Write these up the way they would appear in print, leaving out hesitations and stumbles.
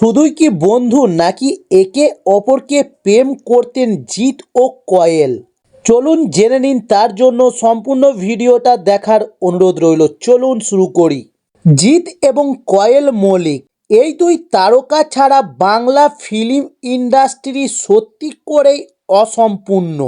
শুধুই কি বন্ধু নাকি একে অপরকে প্রেম করতেন জিৎ ও কয়েল? চলুন জেনে নিন, তার জন্য সম্পূর্ণ ভিডিওটা দেখার অনুরোধ রইল। চলুন শুরু করি। জিৎ এবং কয়েল মল্লিক এই দুই তারকা ছাড়া বাংলা ফিল্ম ইন্ডাস্ট্রি সত্যি করেই অসম্পূর্ণ।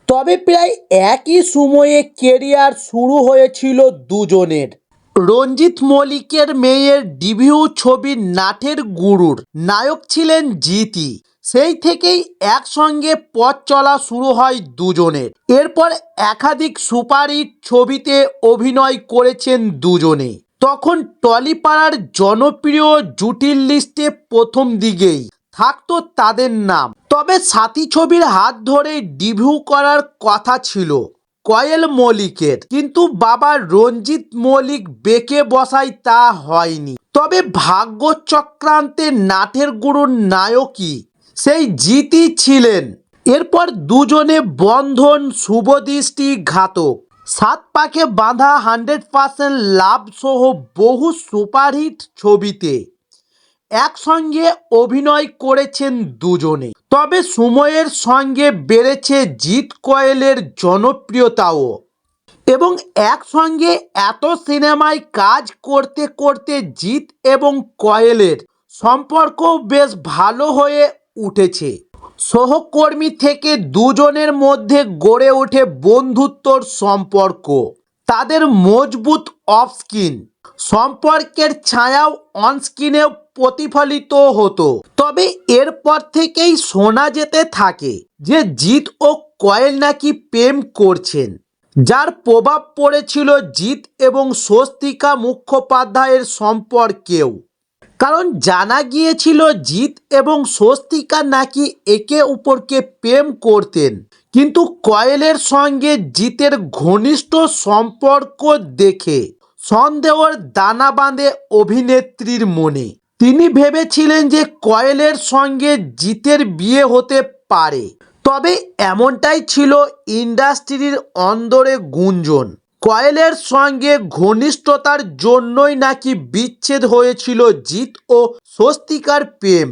তবে প্রায় একই সময়ে কেরিয়ার শুরু হয়েছিল দুজনের। রঞ্জিত মল্লিকের মেয়ের ডেবিউ ছবি নাটের গুরুর নায়ক ছিলেন জিৎই। সেই থেকেই একসঙ্গে পথ চলা শুরু হয় দুজনের। এরপর একাধিক সুপারহিট ছবিতে অভিনয় করেছেন দুজনে। তখন টলিপাড়ার জনপ্রিয় জুটির লিস্টে প্রথম দিকেই থাকতো তাদের নাম। তবে সাথী ছবির হাত ধরে ডেবিউ করার কথা ছিল কয়েল মল্লিকের, কিন্তু বাবা রঞ্জিত মল্লিক বেঁকে বসায় তা হয়নি। তবে ভাগ্য চক্রান্তে নাটের গুরুর নায়কই সেই জিৎই ছিলেন। এরপর দুজনে বন্ধন, শুভদৃষ্টি, ঘাতক, সাত পাকে বাঁধা, 100% লাভ সহ বহু সুপারহিট ছবিতে একসঙ্গে অভিনয় করেছেন দুজনে। তবে সময়ের সঙ্গে বেড়েছে জিৎ কয়েলের জনপ্রিয়তাও, এবং একসঙ্গে এত সিনেমায় কাজ করতে করতে জিৎ এবং কয়েলের সম্পর্ক বেশ ভালো হয়ে উঠেছে। সহকর্মী থেকে দুজনের মধ্যে গড়ে ওঠে বন্ধুত্বর সম্পর্ক। তাদের মজবুত অফস্ক্রিন সম্পর্কের ছায়াও অনস্ক্রিনেও প্রতিফলিত হতো। তবে এরপর থেকেই শোনা যেতে থাকে যে জিৎ ও কয়েল নাকি প্রেম করছেন, যার প্রভাব পড়েছিল জিৎ এবং স্বস্তিকা মুখোপাধ্যায়ের সম্পর্কেও। কারণ জানা গিয়েছিল জিৎ এবং স্বস্তিকা নাকি একে অপরকে প্রেম করতেন, কিন্তু কয়েলের সঙ্গে জিতের ঘনিষ্ঠ সম্পর্ক দেখে সন্দেহের দানা বাঁধে অভিনেত্রীর মনে। তিনি ভেবেছিলেন যে কয়েলের সঙ্গে জিতের বিয়ে হতে পারে। তবে এমনটাই ছিল ইন্ডাস্ট্রির অন্দরে গুঞ্জন। কয়েলের সঙ্গে ঘনিষ্ঠতার জন্যই নাকি বিচ্ছেদ হয়েছিল জিৎ ও স্বস্তিকার প্রেম।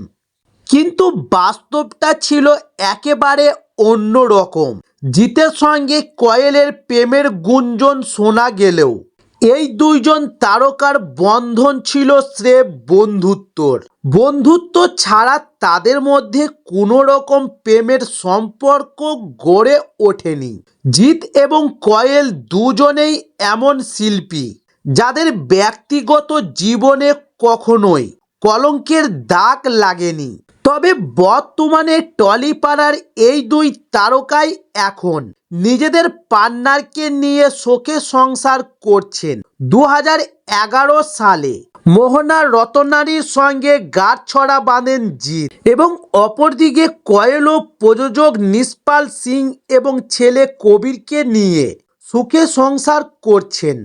কিন্তু বাস্তবটা ছিল একেবারে অন্য রকম। জিতের সঙ্গে কয়েলের প্রেমের গুঞ্জন শোনা গেলেও এই দুইজন তারকার বন্ধন ছিল স্রেফ বন্ধুত্বর। বন্ধুত্ব ছাড়া তাদের মধ্যে কোনো রকম প্রেমের সম্পর্ক গড়ে ওঠেনি। জিৎ এবং কয়েল দুজনেই এমন শিল্পী যাদের ব্যক্তিগত জীবনে কখনোই কলঙ্কের দাগ লাগেনি। তবে বর্তমানে টলিপাড়ার এই দুই তারকাই এখন নিজেদের পার্টনারকে নিয়ে সুখে সংসার করছেন। 2011 সালে মোহনা রতনারীর সঙ্গে গাঁটছড়া বাঁধেন জিৎ, এবং অপরদিকে কয়েল ও প্রযোজক নিশপাল সিং এবং ছেলে কবিরকে নিয়ে সুখে সংসার করছেন।